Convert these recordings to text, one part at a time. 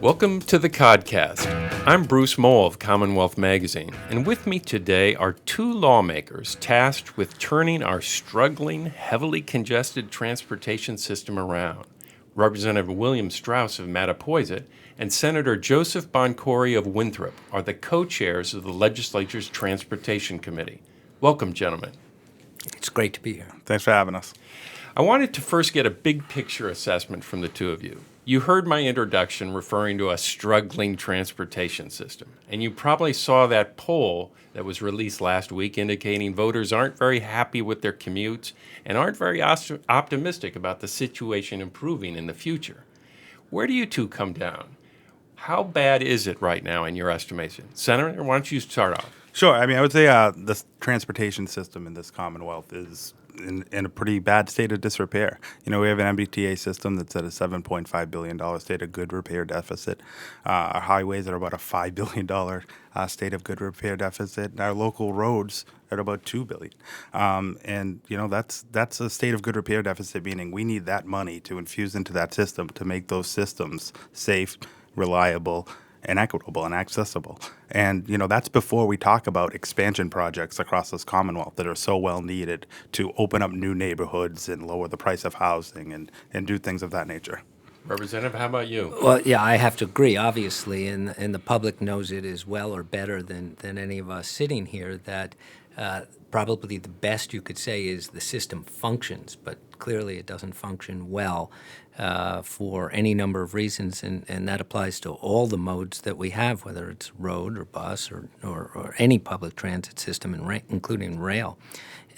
Welcome to the Codcast. I'm Bruce Mole of CommonWealth Magazine, and with me today are two lawmakers tasked with turning our struggling, heavily congested transportation system around. Representative William Straus of Mattapoisett and Senator Joseph Boncory of Winthrop are the co-chairs of the Legislature's Transportation Committee. Welcome, gentlemen. It's great to be here. Thanks for having us. I wanted to first get a big picture assessment from the two of you. You heard my introduction referring to a struggling transportation system, and you probably saw that poll that was released last week indicating voters aren't very happy with their commutes and aren't very optimistic about the situation improving in the future. Where do you two come down? How bad is it right now in your estimation? Senator, why don't you start off? Sure. I would say the transportation system in this Commonwealth is in a pretty bad state of disrepair. We have an MBTA system that's at a $7.5 billion state of good repair deficit. Our highways are about a $5 billion state of good repair deficit. And our local roads are at about $2 billion. That's a state of good repair deficit, meaning we need that money to infuse into that system to make those systems safe, reliable, and equitable and accessible. And, that's before we talk about expansion projects across this Commonwealth that are so well needed to open up new neighborhoods and lower the price of housing and do things of that nature. Representative, how about you? Well, yeah, I have to agree, obviously, and the public knows it as well or better than any of us sitting here, that probably the best you could say is the system functions, but clearly it doesn't function well for any number of reasons, and that applies to all the modes that we have, whether it's road or bus or any public transit system, including rail.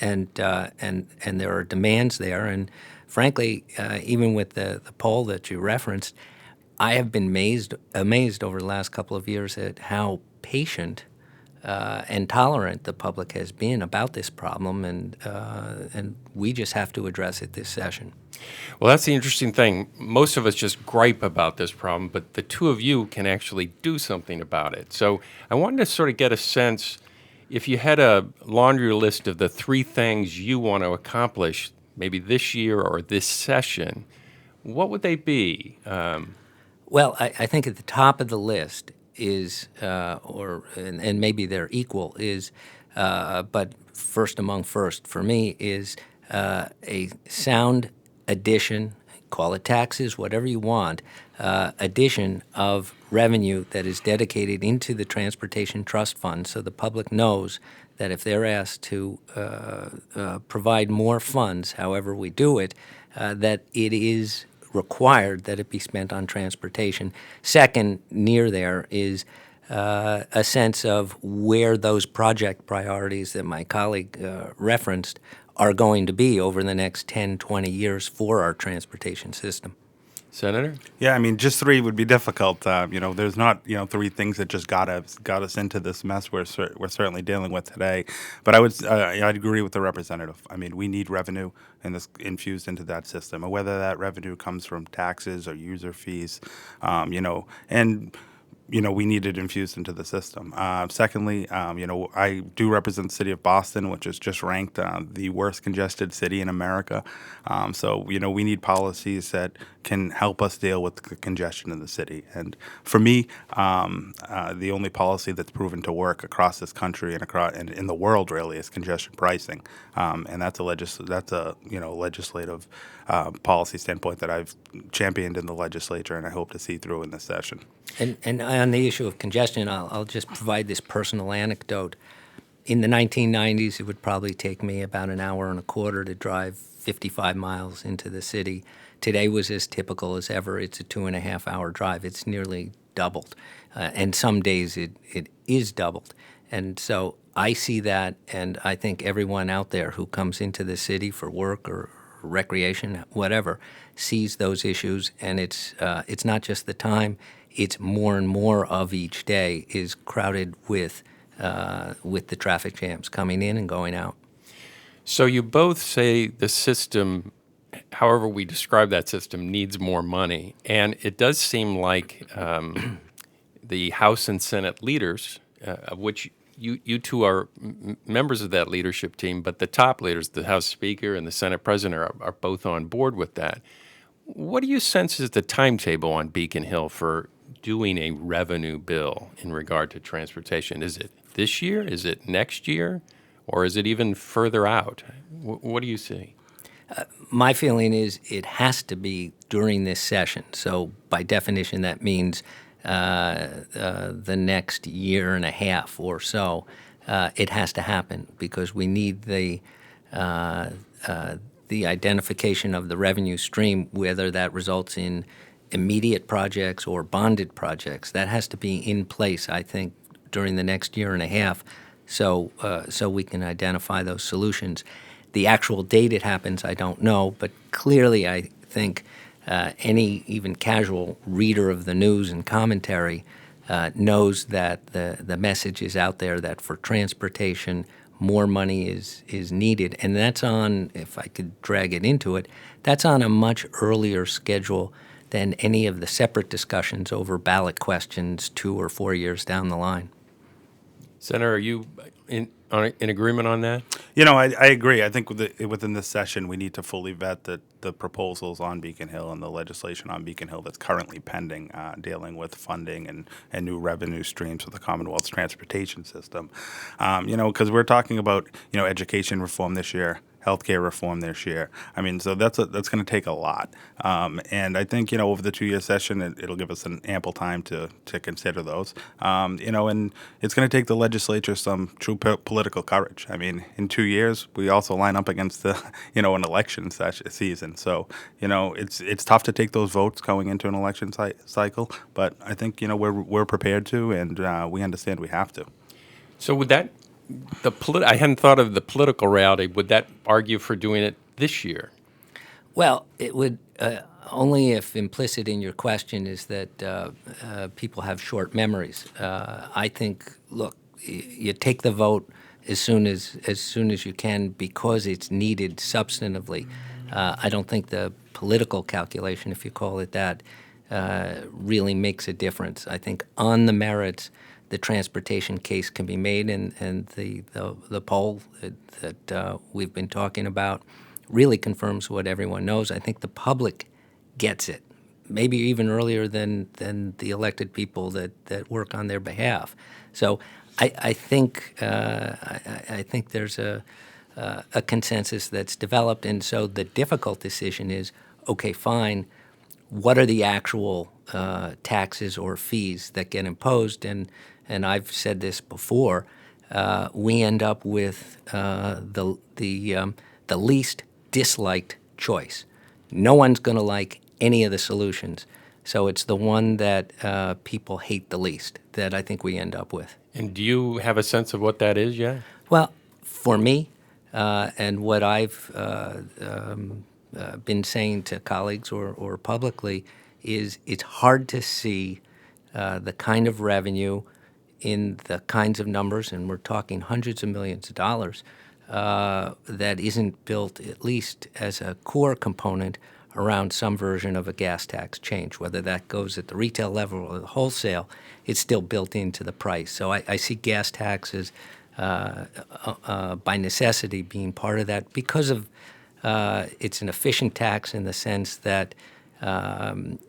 And there are demands there, and frankly, even with the poll that you referenced, I have been amazed over the last couple of years at how patient and tolerant the public has been about this problem, and we just have to address it this session. Well, that's the interesting thing. Most of us just gripe about this problem, but the two of you can actually do something about it. So I wanted to sort of get a sense, if you had a laundry list of the three things you want to accomplish maybe this year or this session, what would they be? Well, I think at the top of the list is, and maybe they're equal, but first among first for me is a sound addition, call it taxes, whatever you want, addition of revenue that is dedicated into the Transportation Trust Fund so the public knows that if they're asked to provide more funds, however we do it, that it is required that it be spent on transportation. Second, near there is a sense of where those project priorities that my colleague referenced are going to be over the next 10, 20 years for our transportation system. Senator? Yeah, just three would be difficult. There's not, three things that just got us into this mess we're certainly dealing with today. But I'd agree with the representative. We need revenue and this infused into that system, and whether that revenue comes from taxes or user fees, we need it infused into the system. Secondly, I do represent the city of Boston, which is just ranked the worst congested city in America. So we need policies that can help us deal with the congestion in the city. And for me, the only policy that's proven to work across this country and in the world really is congestion pricing. And that's a legislative policy standpoint that I've championed in the legislature, and I hope to see through in this session. And on the issue of congestion, I'll just provide this personal anecdote. In the 1990s, it would probably take me about an hour and a quarter to drive 55 miles into the city. Today was as typical as ever. It's a 2.5-hour drive. It's nearly doubled. And some days it is doubled. And so I see that, and I think everyone out there who comes into the city for work or recreation, whatever, sees those issues. And it's not just the time. It's more and more of each day is crowded with the traffic jams coming in and going out. So you both say the system, however we describe that system, needs more money. And it does seem like the House and Senate leaders, of which you two are members of that leadership team, but the top leaders, the House Speaker and the Senate President, are both on board with that. What do you sense is the timetable on Beacon Hill for doing a revenue bill in regard to transportation? Is it this year? Is it next year? Or is it even further out? What do you see? My feeling is it has to be during this session. So by definition, that means the next year and a half or so. It has to happen because we need the identification of the revenue stream, whether that results in immediate projects or bonded projects. That has to be in place, I think, during the next year and a half, so we can identify those solutions. The actual date it happens, I don't know, but clearly I think any even casual reader of the news and commentary knows that the message is out there that for transportation, more money is needed. And that's on, if I could drag it into it, that's on a much earlier schedule than any of the separate discussions over ballot questions 2 or 4 years down the line. Senator, are you in agreement on that? I agree. I think within this session, we need to fully vet the proposals on Beacon Hill and the legislation on Beacon Hill that's currently pending, dealing with funding and new revenue streams for the Commonwealth's transportation system. Because we're talking about, education reform this year, healthcare reform this year. So that's going to take a lot. And I think, over the 2-year session, it'll give us an ample time to consider those. And it's going to take the legislature some true political courage. In 2 years, we also line up against an election season. So, it's tough to take those votes going into an election cycle. But I think, we're prepared to, and we understand we have to. So would that I hadn't thought of the political reality. Would that argue for doing it this year? Well, it would only if implicit in your question is that people have short memories. I think, look, you take the vote as soon as you can because it's needed substantively. I don't think the political calculation, if you call it that, really makes a difference. I think on the merits, the transportation case can be made, and the poll that we've been talking about really confirms what everyone knows. I think the public gets it, maybe even earlier than the elected people that work on their behalf. So I think there's a consensus that's developed, and so the difficult decision is, okay, fine, what are the actual taxes or fees that get imposed? And I've said this before, we end up with the least disliked choice. No one's going to like any of the solutions, so it's the one that people hate the least that I think we end up with. And do you have a sense of what that is yet? Well, for me, and what I've been saying to colleagues or publicly is it's hard to see the kind of revenue in the kinds of numbers, and we're talking hundreds of millions of dollars, that isn't built at least as a core component around some version of a gas tax change. Whether that goes at the retail level or the wholesale, it's still built into the price. So I see gas taxes by necessity being part of that because of it's an efficient tax in the sense that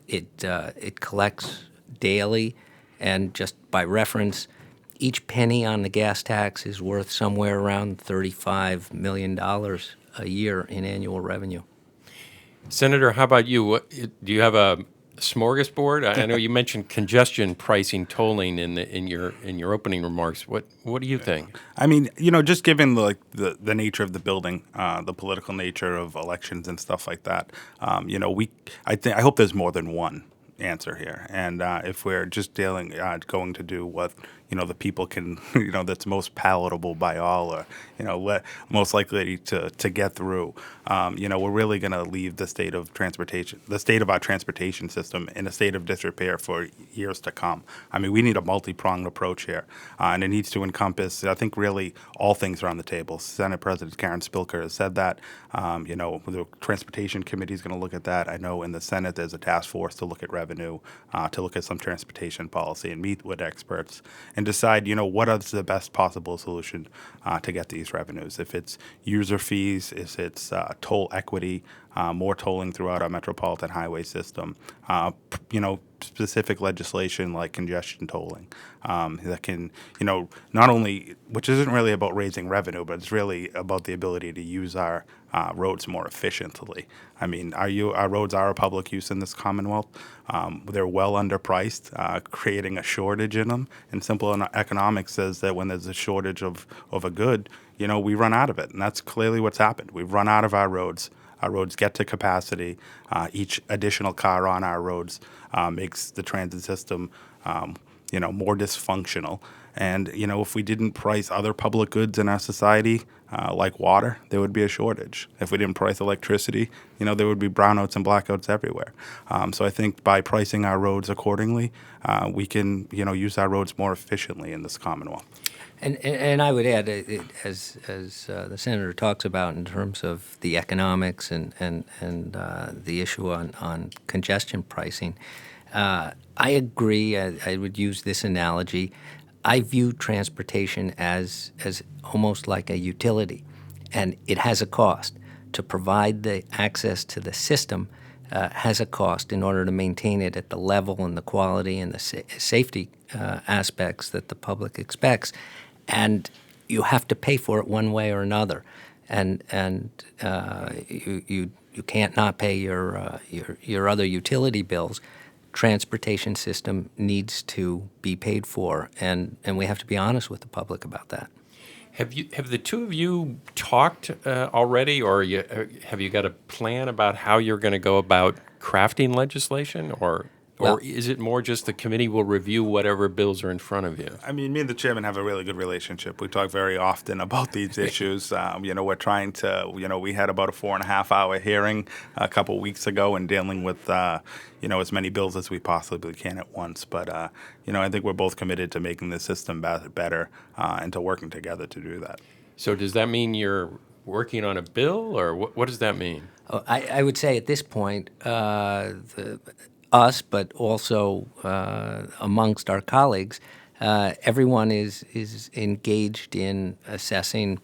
it collects daily. And just by reference, each penny on the gas tax is worth somewhere around $35 million a year in annual revenue. Senator, how about you? Do you have a smorgasbord? I know you mentioned congestion pricing tolling in your opening remarks. What do you think? Just given the nature of the building, the political nature of elections and stuff like that, I hope there's more than one answer here. And if we're just going to do what the people can, that's most palatable by all, or most likely to get through, we're really going to leave the state of our transportation system in a state of disrepair for years to come. We need a multi-pronged approach here, and it needs to encompass, I think, really all things are on the table. Senate President Karen Spilka has said that. The Transportation Committee is going to look at that. I know in the Senate there's a task force to look at revenue, to look at some transportation policy and meet with experts and decide, what is the best possible solution to get these revenues. If it's user fees, if it's toll equity, more tolling throughout our metropolitan highway system, specific legislation like congestion tolling that can, not only, which isn't really about raising revenue, but it's really about the ability to use our roads more efficiently. I mean, our roads are a public use in this Commonwealth. They're well underpriced, creating a shortage in them. And simple economics says that when there's a shortage of a good, we run out of it. And that's clearly what's happened. We've run out of our roads. Our roads get to capacity. Each additional car on our roads makes the transit system, more dysfunctional. And, if we didn't price other public goods in our society, like water, there would be a shortage. If we didn't price electricity, there would be brownouts and blackouts everywhere. So I think by pricing our roads accordingly, we can, use our roads more efficiently in this Commonwealth. And I would add, as the senator talks about in terms of the economics and the issue on congestion pricing, I agree. I would use this analogy. I view transportation as almost like a utility, and it has a cost. To provide the access to the system has a cost in order to maintain it at the level and the quality and the safety aspects that the public expects. And you have to pay for it one way or another, and you can't not pay your other utility bills. Transportation system needs to be paid for, and we have to be honest with the public about that. Have the two of you talked already, or have you got a plan about how you're going to go about crafting legislation, or is it more just the committee will review whatever bills are in front of you? I mean, me and the chairman have a really good relationship. We talk very often about these issues. We're trying to, we had about a 4.5-hour hearing a couple weeks ago and dealing with, as many bills as we possibly can at once. But, I think we're both committed to making the system better and to working together to do that. So does that mean you're working on a bill, or what does that mean? I would say at this point, us, but also amongst our colleagues, everyone is engaged in assessing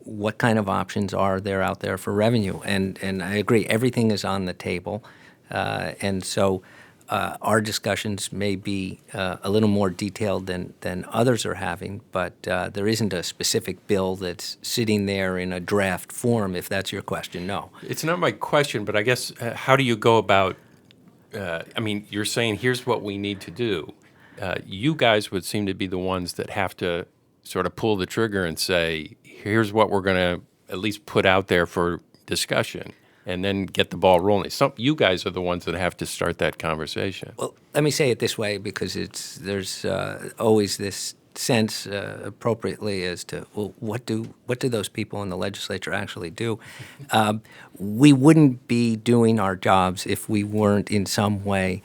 what kind of options are there out there for revenue. And I agree, everything is on the table. And so our discussions may be a little more detailed than others are having, but there isn't a specific bill that's sitting there in a draft form, if that's your question, no. It's not my question, but I guess how do you go about you're saying here's what we need to do. You guys would seem to be the ones that have to sort of pull the trigger and say, here's what we're going to at least put out there for discussion, and then get the ball rolling. You guys are the ones that have to start that conversation. Well, let me say it this way, because there's always this sense appropriately as to, well, what do those people in the legislature actually do? We wouldn't be doing our jobs if we weren't in some way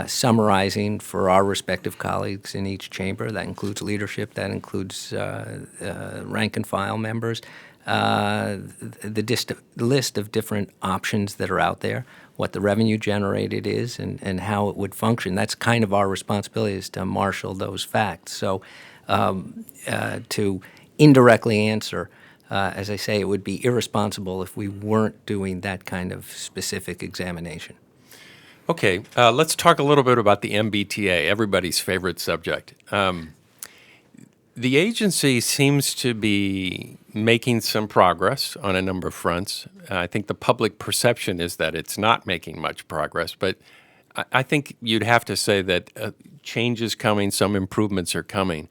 summarizing for our respective colleagues in each chamber. That includes leadership, that includes rank and file members, the list of different options that are out there, what the revenue generated is, and how it would function. That's kind of our responsibility, is to marshal those facts. So to indirectly answer, as I say, it would be irresponsible if we weren't doing that kind of specific examination. Okay, let's talk a little bit about the MBTA, everybody's favorite subject. The agency seems to be making some progress on a number of fronts. I think the public perception is that it's not making much progress, but I think you'd have to say that change is coming, some improvements are coming.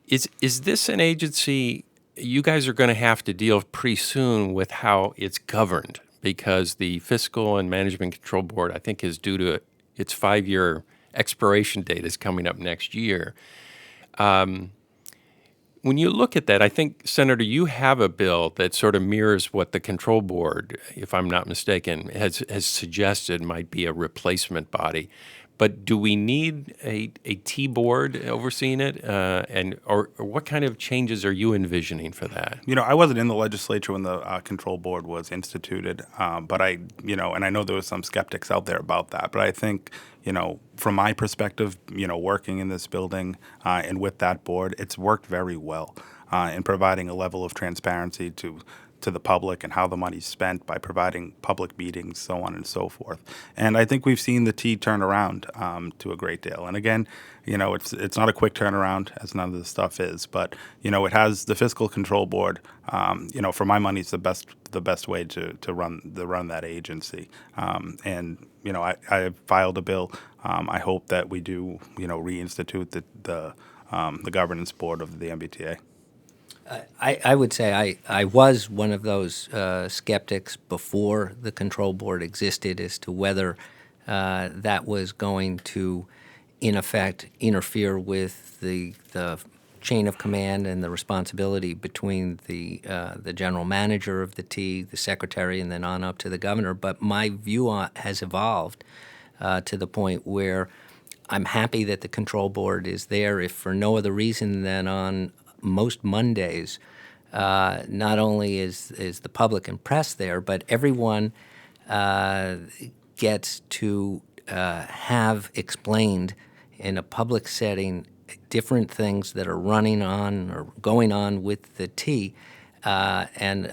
Is this an agency, you guys are going to have to deal pretty soon with how it's governed, because the Fiscal and Management Control Board, I think, is due to its 5-year expiration date is coming up next year. When you look at that, I think, Senator, you have a bill that sort of mirrors what the Control Board, if I'm not mistaken, has suggested might be a replacement body. But do we need a T-board overseeing it? Or what kind of changes are you envisioning for that? I wasn't in the legislature when the Control Board was instituted, but and I know there was some skeptics out there about that. But I think, from my perspective, working in this building and with that board, it's worked very well in providing a level of transparency to to the public and how the money's spent by providing public meetings, so on and so forth. And I think we've seen the T turn around to a great deal. And again, it's not a quick turnaround, as none of this stuff is, but it has the Fiscal Control Board. For my money, it's the best way to run that agency. I filed a bill. I hope that we do reinstitute the governance board of the MBTA. I would say I was one of those skeptics before the control board existed as to whether that was going to, in effect, interfere with the chain of command and the responsibility between the general manager of the T, the secretary, and then on up to the governor. But my view has evolved to the point where I'm happy that the control board is there, if for no other reason than on most Mondays, not only is the public and press there, but everyone gets to have explained in a public setting different things that are running on or going on with the T, and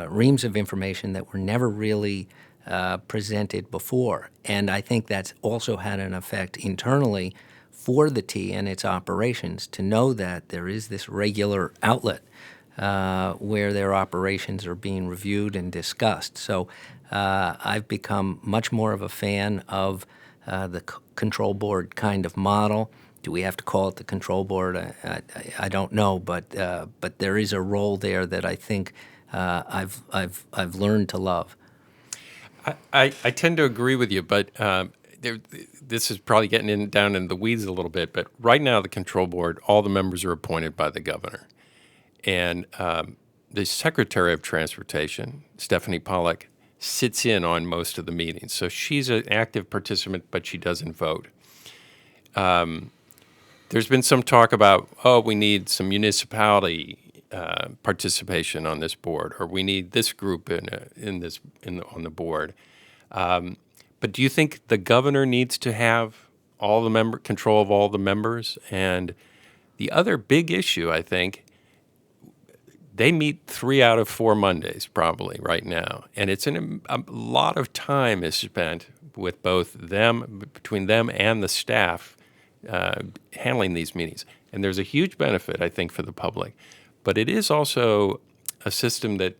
reams of information that were never really presented before. And I think that's also had an effect internally for the T and its operations to know that there is this regular outlet where their operations are being reviewed and discussed. So I've become much more of a fan of the control board kind of model. Do we have to call it the control board? I don't know, but there is a role there that I think I've learned to love. I tend to agree with you, but this is probably getting down in the weeds a little bit. But right now, the control board, all the members are appointed by the governor, and the Secretary of Transportation, Stephanie Pollack, sits in on most of the meetings. So she's an active participant, but she doesn't vote. There's been some talk about, we need some municipality participation on this board, or we need this group on the board. But do you think the governor needs to have all the control of all the members? And the other big issue, I think, they meet 3 out of 4 Mondays probably right now, and a lot of time is spent with between them and the staff handling these meetings. And there's a huge benefit, I think, for the public. But it is also a system that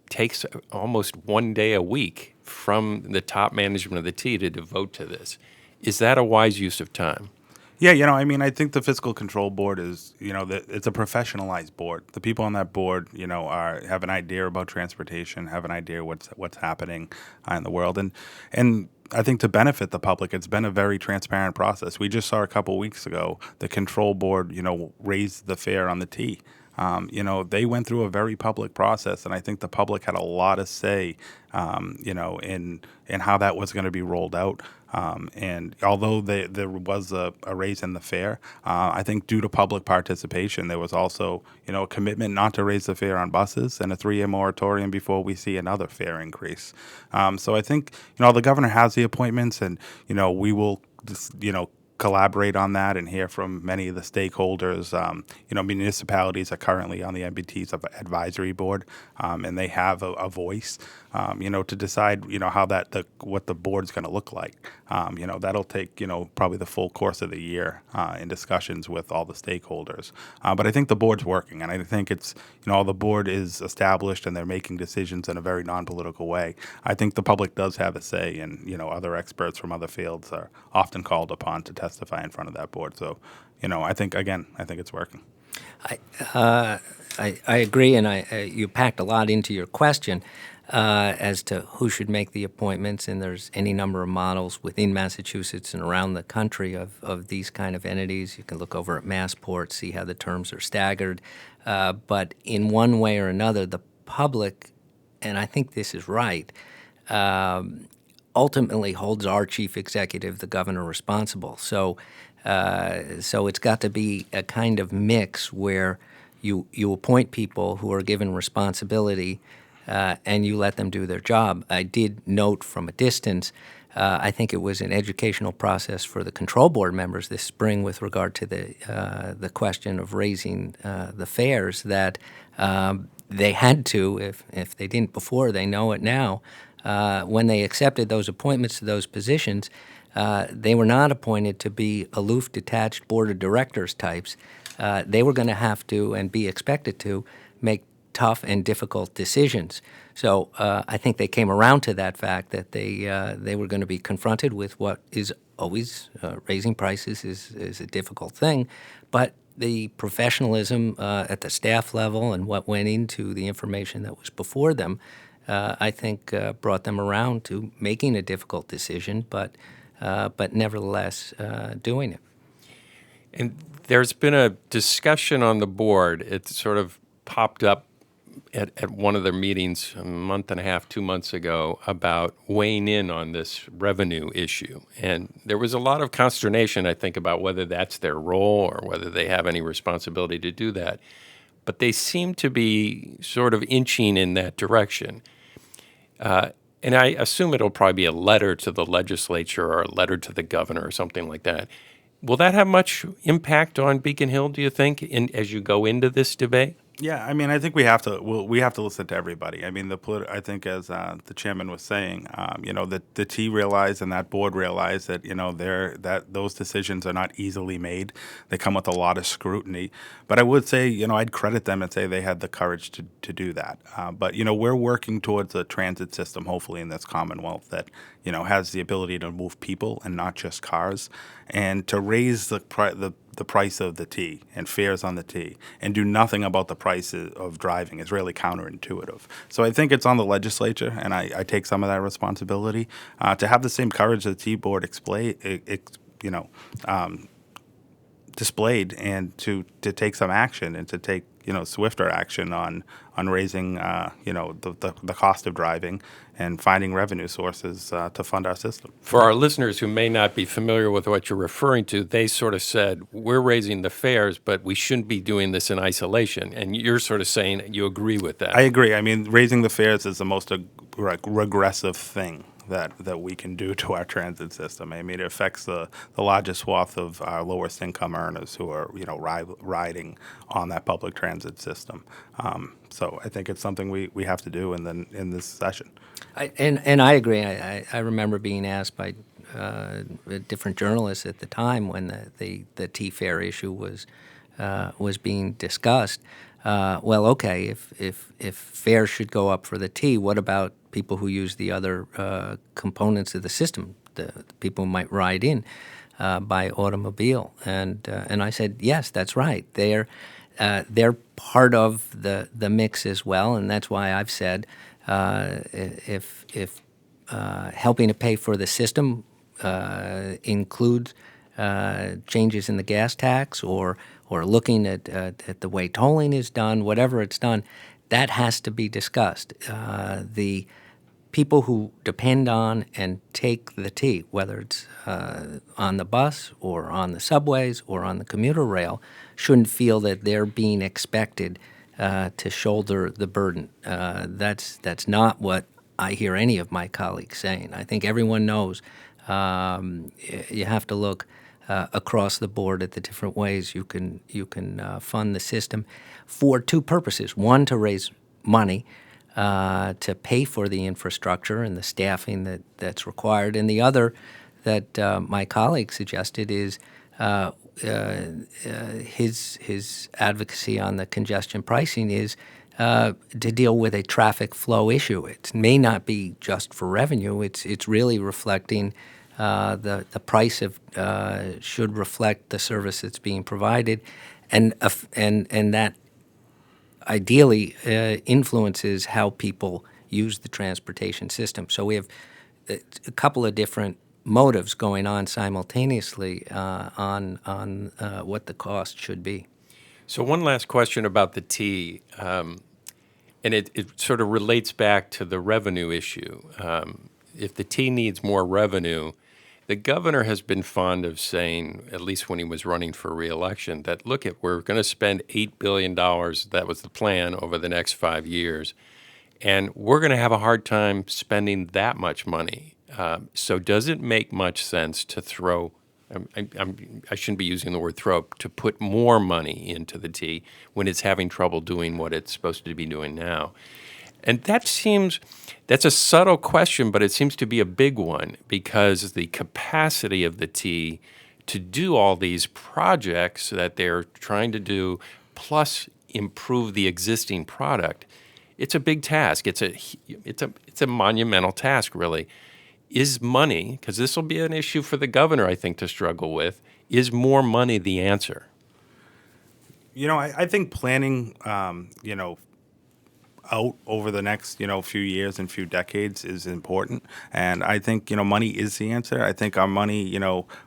takes almost 1 day a week from the top management of the T to devote to this. Is that a wise use of time? Yeah, I think the Fiscal Control Board is, it's a professionalized board. The people on that board, have an idea about transportation, have an idea what's happening in the world, and I think to benefit the public, it's been a very transparent process. We just saw a couple weeks ago the Control Board, raised the fare on the T. They went through a very public process, and I think the public had a lot of say, in how that was going to be rolled out. And although there was a raise in the fare, I think due to public participation, there was also, a commitment not to raise the fare on buses and a 3-year moratorium before we see another fare increase. So I think, the governor has the appointments, and, we will just, collaborate on that and hear from many of the stakeholders. Municipalities are currently on the MBT's advisory board, and they have a voice, to decide, how what the board's going to look like. That'll take, probably the full course of the year in discussions with all the stakeholders. But I think the board's working, and I think it's, the board is established and they're making decisions in a very non-political way. I think the public does have a say, and, other experts from other fields are often called upon to testify in front of that board. So, I think it's working. I agree, and you packed a lot into your question as to who should make the appointments, and there's any number of models within Massachusetts and around the country of these kind of entities. You can look over at Massport, see how the terms are staggered. But in one way or another, the public, and I think this is right, ultimately holds our chief executive, the governor, responsible. So it's got to be a kind of mix where you appoint people who are given responsibility and you let them do their job. I did note from a distance, I think it was an educational process for the control board members this spring with regard to the question of raising the fares, that they had to, if they didn't before, they know it now. When they accepted those appointments to those positions, they were not appointed to be aloof, detached board of directors types. They were going to have to and be expected to make tough and difficult decisions. So I think they came around to that fact that they were going to be confronted with what is always raising prices is a difficult thing, but the professionalism at the staff level and what went into the information that was before them, I think brought them around to making a difficult decision, but nevertheless doing it. And there's been a discussion on the board. It sort of popped up at one of their meetings a month and a half, 2 months ago about weighing in on this revenue issue. And there was a lot of consternation, I think, about whether that's their role or whether they have any responsibility to do that. But they seem to be sort of inching in that direction. And I assume it'll probably be a letter to the legislature or a letter to the governor or something like that. Will that have much impact on Beacon Hill, do you think, as you go into this debate? Yeah, I mean, I think we have to listen to everybody. I mean, I think as the chairman was saying, the T realized and that board realized that those decisions are not easily made. They come with a lot of scrutiny. But I would say, I'd credit them and say they had the courage to do that. But we're working towards a transit system, hopefully in this Commonwealth that has the ability to move people and not just cars, and to raise the price of the T and fares on the T and do nothing about the price of driving is really counterintuitive. So I think it's on the legislature, and I take some of that responsibility, to have the same courage that the T board displayed, and to take some action and to take swifter action on raising the cost of driving and finding revenue sources to fund our system. For our listeners who may not be familiar with what you're referring to, they sort of said, we're raising the fares, but we shouldn't be doing this in isolation. And you're sort of saying you agree with that. I agree. I mean, raising the fares is the most regressive thing that we can do to our transit system. I mean, it affects the largest swath of our lowest income earners who are riding on that public transit system. So I think it's something we have to do in this session. And I agree. I remember being asked by different journalists at the time when the T-fare issue was being discussed. Well, okay, if fares should go up for the T, what about people who use the other components of the system, the people who might ride in by automobile? And I said, yes, that's right. They're part of the mix as well, and that's why I've said if helping to pay for the system includes changes in the gas tax or looking at the way tolling is done, whatever it's done, that has to be discussed. The people who depend on and take the T, whether it's on the bus or on the subways or on the commuter rail, shouldn't feel that they're being expected to shoulder the burden. That's not what I hear any of my colleagues saying. I think everyone knows you have to look across the board at the different ways you can fund the system for two purposes. One, to raise money to pay for the infrastructure and the staffing that's required, and the other that my colleague suggested is his advocacy on the congestion pricing is to deal with a traffic flow issue. It may not be just for revenue. It's really reflecting the price of should reflect the service that's being provided, and that ideally influences how people use the transportation system. So we have a couple of different motives going on simultaneously on what the cost should be. So one last question about the T, and it sort of relates back to the revenue issue. If the T needs more revenue, the governor has been fond of saying, at least when he was running for re-election, that we're going to spend $8 billion, that was the plan, over the next 5 years, and we're going to have a hard time spending that much money. So does it make much sense to throw I shouldn't be using the word throw, to put more money into the T when it's having trouble doing what it's supposed to be doing now? And that's a subtle question, but it seems to be a big one because the capacity of the T to do all these projects that they're trying to do, plus improve the existing product, it's a big task. It's a monumental task, really. Is money, because this will be an issue for the governor, I think, to struggle with, is more money the answer? I think planning, out over the next, few years and few decades is important. And I think, money is the answer. I think our money,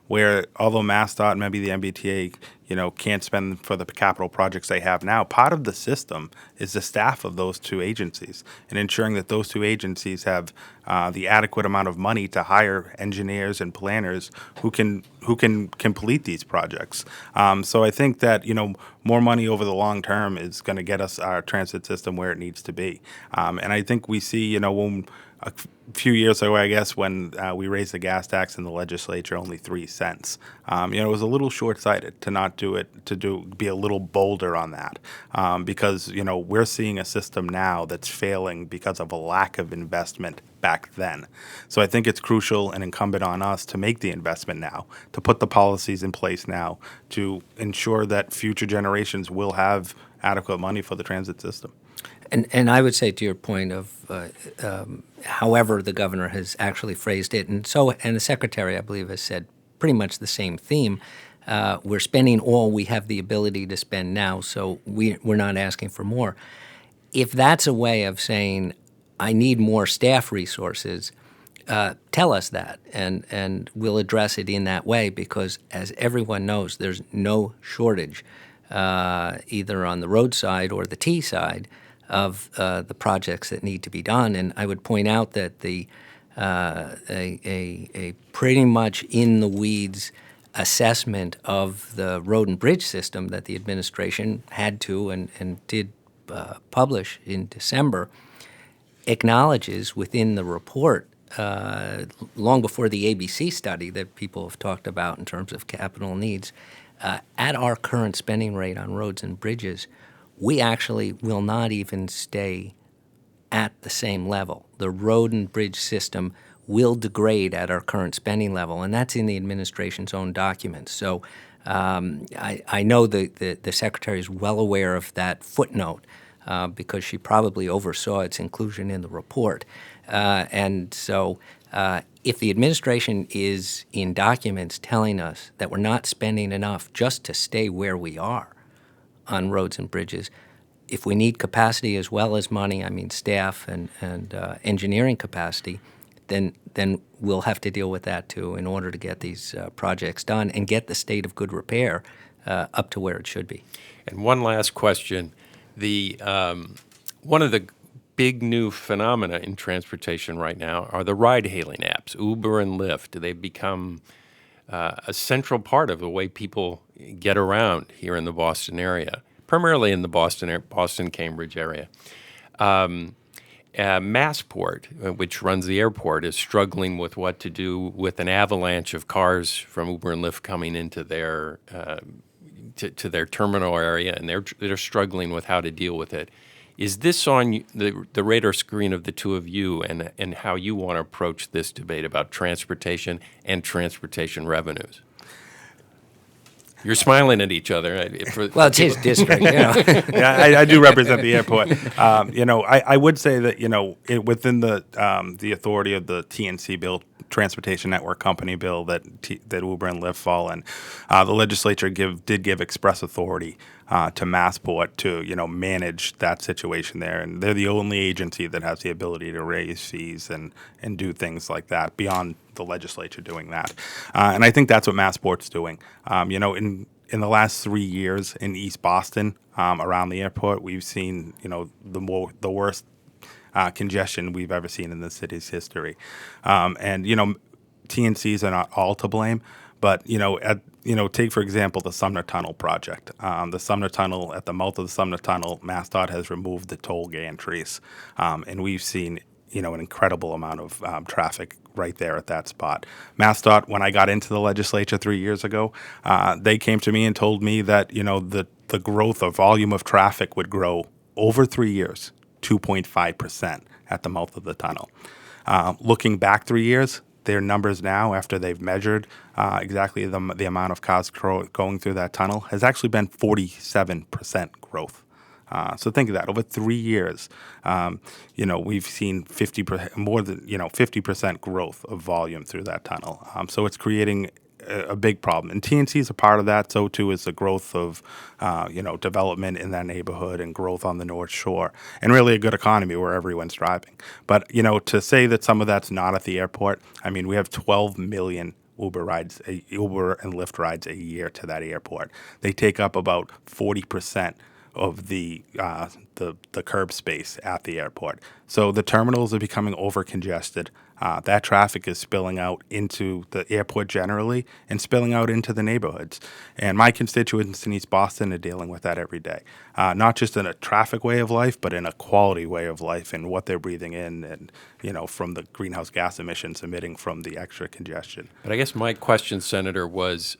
where although MassDOT and maybe the MBTA, can't spend for the capital projects they have now, part of the system is the staff of those two agencies and ensuring that those two agencies have the adequate amount of money to hire engineers and planners who can complete these projects. So I think that, more money over the long term is going to get us our transit system where it needs to be. And I think we see, when a few years ago, I guess, when we raised the gas tax in the legislature only 3 cents. It was a little short-sighted to not do it, be a little bolder on that, because, we're seeing a system now that's failing because of a lack of investment back then. So I think it's crucial and incumbent on us to make the investment now, to put the policies in place now, to ensure that future generations will have adequate money for the transit system. And I would say, to your point of however the governor has actually phrased it, and the secretary, I believe, has said pretty much the same theme. We're spending all we have the ability to spend now, so we're not asking for more. If that's a way of saying, I need more staff resources, tell us that, and we'll address it in that way, because as everyone knows, there's no shortage, either on the road side or the T side, of the projects that need to be done. And I would point out that a pretty much in the weeds assessment of the road and bridge system that the administration had to and did publish in December acknowledges within the report, long before the ABC study that people have talked about in terms of capital needs, at our current spending rate on roads and bridges, we actually will not even stay at the same level. The road and bridge system will degrade at our current spending level, and that's in the administration's own documents. So I know the Secretary is well aware of that footnote because she probably oversaw its inclusion in the report. And so if the administration is in documents telling us that we're not spending enough just to stay where we are on roads and bridges, if we need capacity as well as money, I mean staff and engineering capacity, then we'll have to deal with that too in order to get these projects done and get the state of good repair up to where it should be. And one last question. One of the big new phenomena in transportation right now are the ride-hailing apps, Uber and Lyft. They've become a central part of the way people get around here in the Boston area, primarily in the Boston-Cambridge area. Massport, which runs the airport, is struggling with what to do with an avalanche of cars from Uber and Lyft coming into their to their terminal area, and they're struggling with how to deal with it. Is this on the radar screen of the two of you, and how you want to approach this debate about transportation and transportation revenues? You're smiling at each other. Well, it's his district. Yeah, I do represent the airport. I would say that within the authority of the TNC bill, Transportation Network Company bill that Uber and Lyft fall in, the legislature did give express authority to Massport to manage that situation there, and they're the only agency that has the ability to raise fees and do things like that beyond the legislature doing that. And I think that's what Massport's doing. In the last 3 years in East Boston, around the airport, we've seen the worst congestion we've ever seen in the city's history. And TNCs are not all to blame, but take for example the Sumner Tunnel project. The Sumner Tunnel, at the mouth of the Sumner Tunnel, MassDOT has removed the toll gantries, and we've seen an incredible amount of traffic right there at that spot. MassDOT, when I got into the legislature 3 years ago, they came to me and told me that, the growth or volume of traffic would grow over 3 years, 2.5% at the mouth of the tunnel. Looking back 3 years, their numbers now, after they've measured exactly the amount of cars going through that tunnel, has actually been 47% growth. So think of that. Over 3 years, we've seen 50% growth of volume through that tunnel. So it's creating a big problem. And TNC is a part of that. So too is the growth of, development in that neighborhood and growth on the North Shore, and really a good economy where everyone's driving. But, to say that some of that's not at the airport, I mean, we have 12 million Uber and Lyft rides a year to that airport. They take up about 40% of the curb space at the airport. So the terminals are becoming over congested. That traffic is spilling out into the airport generally and spilling out into the neighborhoods. And my constituents in East Boston are dealing with that every day, not just in a traffic way of life, but in a quality way of life and what they're breathing in and, from the greenhouse gas emissions emitting from the extra congestion. But I guess my question, Senator, was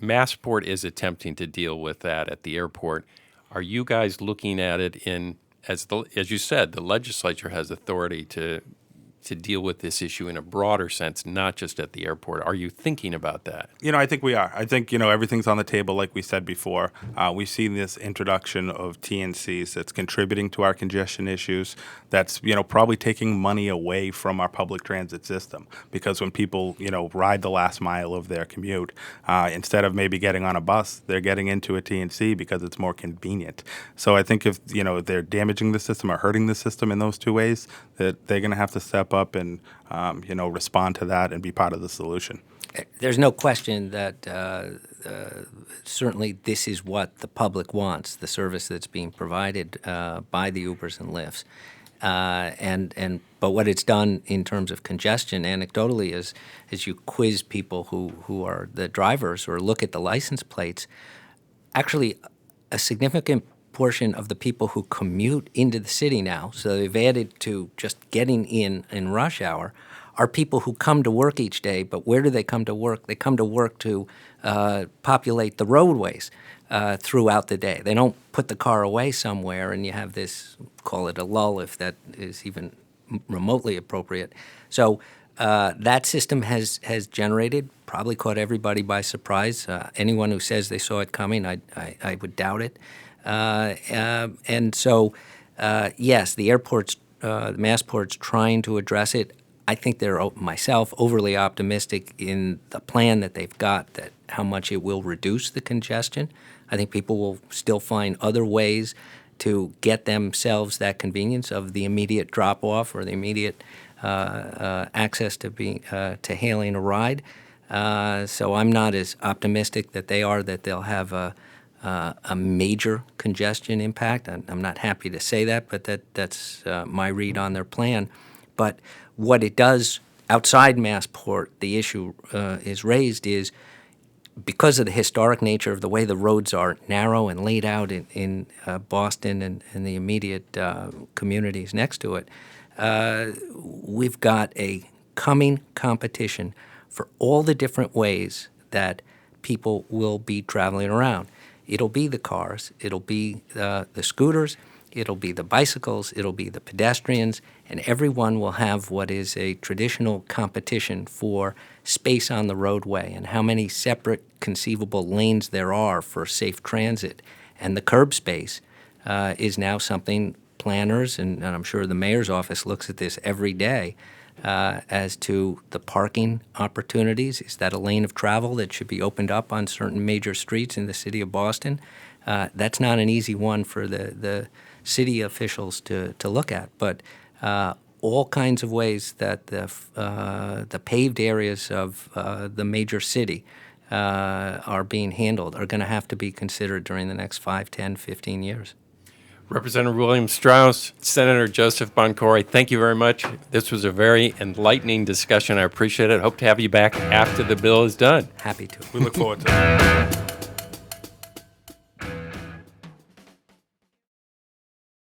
Massport is attempting to deal with that at the airport. Are you guys looking at it as you said, the legislature has authority to deal with this issue in a broader sense, not just at the airport? Are you thinking about that? I think we are. I think, everything's on the table, like we said before. We've seen this introduction of TNCs that's contributing to our congestion issues, that's, probably taking money away from our public transit system. Because when people, ride the last mile of their commute, instead of maybe getting on a bus, they're getting into a TNC because it's more convenient. So I think if, they're damaging the system or hurting the system in those two ways, that they're going to have to step up and respond to that and be part of the solution. There's no question that certainly this is what the public wants, the service that's being provided by the Ubers and Lyfts. But what it's done in terms of congestion, anecdotally, is you quiz people who are the drivers or look at the license plates, actually a significant portion of the people who commute into the city now, so they've added to just getting in rush hour, are people who come to work each day. But where do they come to work? They come to work to populate the roadways throughout the day. They don't put the car away somewhere and you have this, call it a lull if that is even remotely appropriate. So that system has generated, probably caught everybody by surprise. Anyone who says they saw it coming, I would doubt it. And so, yes, the airport's, the Massport's trying to address it. I think they're, myself, overly optimistic in the plan that they've got, that how much it will reduce the congestion. I think people will still find other ways to get themselves that convenience of the immediate drop-off or the immediate access to hailing a ride. So I'm not as optimistic that they are that they'll have a major congestion impact. I'm not happy to say that, but that's my read on their plan. But what it does outside Massport, the issue is raised is because of the historic nature of the way the roads are narrow and laid out in Boston and the immediate communities next to it, we've got a coming competition for all the different ways that people will be traveling around. It'll be the cars, it'll be the scooters, it'll be the bicycles, it'll be the pedestrians, and everyone will have what is a traditional competition for space on the roadway and how many separate conceivable lanes there are for safe transit. And the curb space is now something planners, and I'm sure the mayor's office looks at this every day, as to the parking opportunities. Is that a lane of travel that should be opened up on certain major streets in the city of Boston? That's not an easy one for the city officials to look at, but all kinds of ways that the paved areas of the major city are being handled are going to have to be considered during the next 5, 10, 15 years. Representative William Straus, Senator Joseph Boncore, thank you very much. This was a very enlightening discussion. I appreciate it. Hope to have you back after the bill is done. Happy to. We look forward to it.